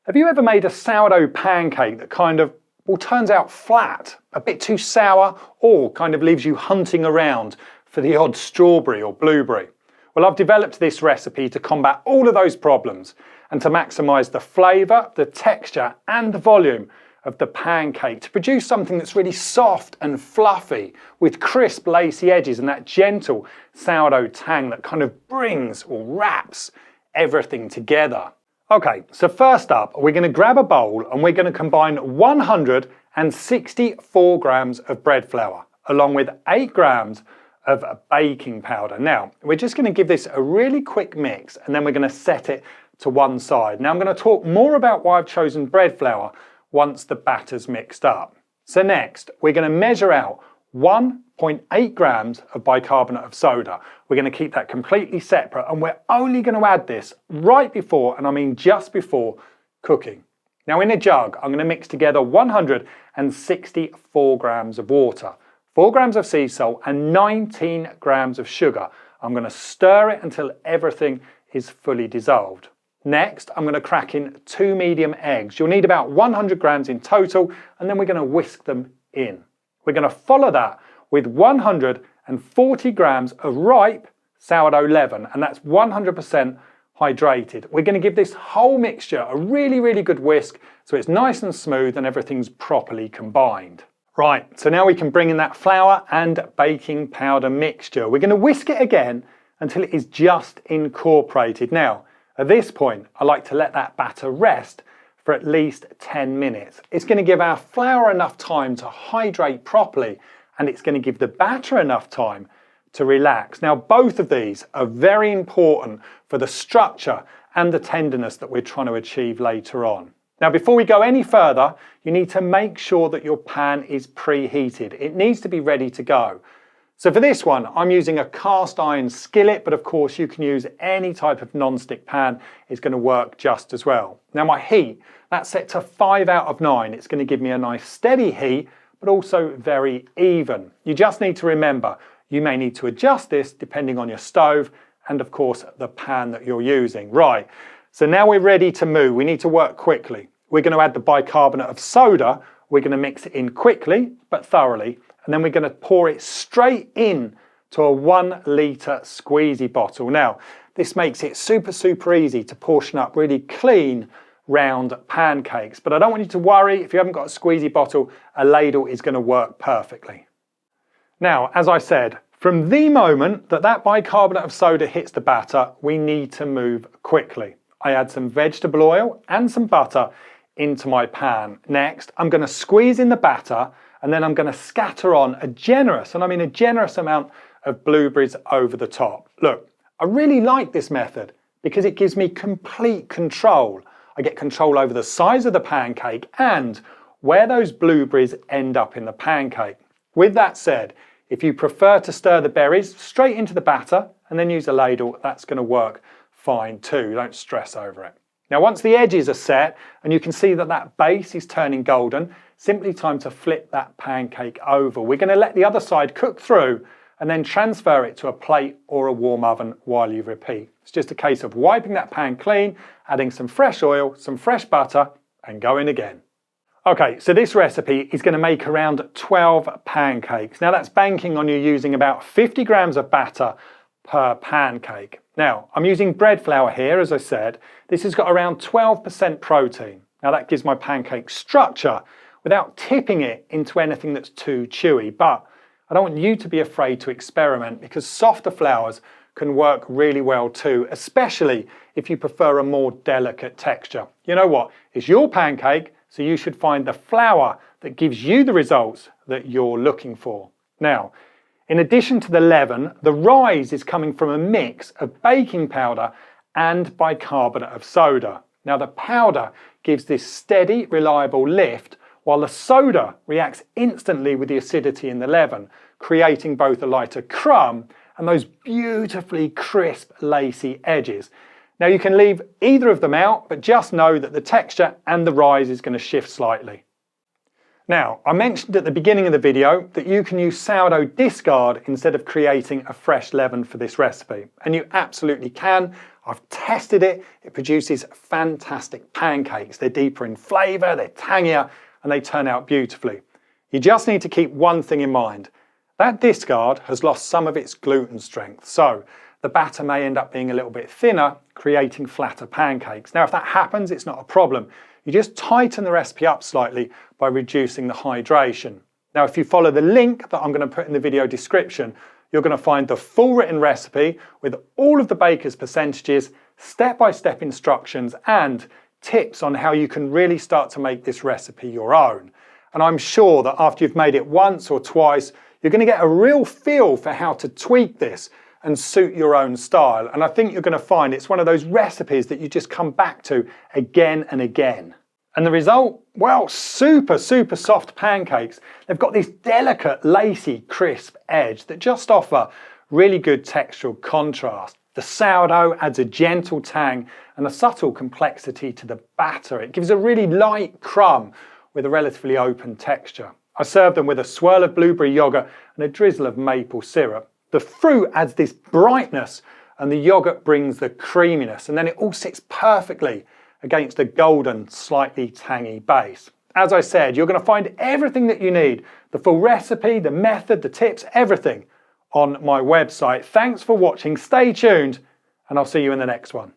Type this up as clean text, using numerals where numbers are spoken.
Have you ever made a sourdough pancake that turns out flat, a bit too sour, or kind of leaves you hunting around for the odd strawberry or blueberry? Well, I've developed this recipe to combat all of those problems and to maximise the flavour, the texture and the volume of the pancake to produce something that's really soft and fluffy with crisp lacy edges and that gentle sourdough tang that kind of brings or wraps everything together. Okay, so first up, we're going to grab a bowl and we're going to combine 164 grams of bread flour along with 8 grams of baking powder. Now, we're just going to give this a really quick mix and then we're going to set it to one side. Now, I'm going to talk more about why I've chosen bread flour once the batter's mixed up. So next, we're going to measure out 1.8 grams of bicarbonate of soda. We're going to keep that completely separate and we're only going to add this right before, and I mean just before, cooking. Now in a jug, I'm going to mix together 164 grams of water, 4 grams of sea salt and 19 grams of sugar. I'm going to stir it until everything is fully dissolved. Next, I'm going to crack in 2 medium eggs. You'll need about 100 grams in total, and then we're going to whisk them in. We're going to follow that with 140 grams of ripe sourdough leaven, and that's 100% hydrated. We're going to give this whole mixture a really, really good whisk so it's nice and smooth and everything's properly combined. Right, so now we can bring in that flour and baking powder mixture. We're going to whisk it again until it is just incorporated. Now, at this point, I like to let that batter rest for at least 10 minutes. It's going to give our flour enough time to hydrate properly, and it's going to give the batter enough time to relax. Now, both of these are very important for the structure and the tenderness that we're trying to achieve later on. Now, before we go any further, you need to make sure that your pan is preheated. It needs to be ready to go. So for this one, I'm using a cast iron skillet, but of course you can use any type of non-stick pan. It's going to work just as well. Now my heat, that's set to 5 out of 9. It's going to give me a nice steady heat, but also very even. You just need to remember, you may need to adjust this depending on your stove and of course the pan that you're using. Right, so now we're ready to move. We need to work quickly. We're going to add the bicarbonate of soda. We're going to mix it in quickly, but thoroughly. And then we're going to pour it straight in to a 1 litre squeezy bottle. Now, this makes it super easy to portion up really clean, round pancakes. But I don't want you to worry, if you haven't got a squeezy bottle, a ladle is going to work perfectly. Now, as I said, from the moment that that bicarbonate of soda hits the batter, we need to move quickly. I add some vegetable oil and some butter into my pan. Next, I'm going to squeeze in the batter, and then I'm going to scatter on a generous, and I mean a generous amount of blueberries over the top. Look, I really like this method because it gives me complete control. I get control over the size of the pancake and where those blueberries end up in the pancake. With that said, if you prefer to stir the berries straight into the batter and then use a ladle, that's going to work fine too. Don't stress over it. Now, once the edges are set and you can see that that base is turning golden, simply time to flip that pancake over. We're going to let the other side cook through and then transfer it to a plate or a warm oven while you repeat. It's just a case of wiping that pan clean, adding some fresh oil, some fresh butter, and going again. Okay, so this recipe is going to make around 12 pancakes. Now that's banking on you using about 50 grams of batter per pancake. Now, I'm using bread flour here, as I said. This has got around 12% protein. Now that gives my pancake structure without tipping it into anything that's too chewy. But I don't want you to be afraid to experiment because softer flours can work really well too, especially if you prefer a more delicate texture. You know what? It's your pancake, so you should find the flour that gives you the results that you're looking for. Now, in addition to the leaven, the rise is coming from a mix of baking powder and bicarbonate of soda. Now the powder gives this steady, reliable lift, while the soda reacts instantly with the acidity in the leaven, creating both a lighter crumb and those beautifully crisp, lacy edges. Now you can leave either of them out, but just know that the texture and the rise is going to shift slightly. Now, I mentioned at the beginning of the video that you can use sourdough discard instead of creating a fresh leaven for this recipe, and you absolutely can. I've tested it. It produces fantastic pancakes. They're deeper in flavour, they're tangier, and they turn out beautifully. You just need to keep one thing in mind. That discard has lost some of its gluten strength, so the batter may end up being a little bit thinner, creating flatter pancakes. Now, if that happens, it's not a problem. You just tighten the recipe up slightly by reducing the hydration. Now, if you follow the link that I'm going to put in the video description, you're going to find the full written recipe with all of the baker's percentages, step-by-step instructions, and tips on how you can really start to make this recipe your own. And I'm sure that after you've made it once or twice, you're going to get a real feel for how to tweak this and suit your own style. And I think you're going to find it's one of those recipes that you just come back to again and again. And the result? Well, super soft pancakes. They've got this delicate, lacy, crisp edge that just offer really good textural contrast. The sourdough adds a gentle tang and a subtle complexity to the batter. It gives a really light crumb with a relatively open texture. I serve them with a swirl of blueberry yogurt and a drizzle of maple syrup. The fruit adds this brightness and the yogurt brings the creaminess, and then it all sits perfectly against a golden, slightly tangy base. As I said, you're going to find everything that you need, the full recipe, the method, the tips, everything on my website. Thanks for watching, stay tuned, and I'll see you in the next one.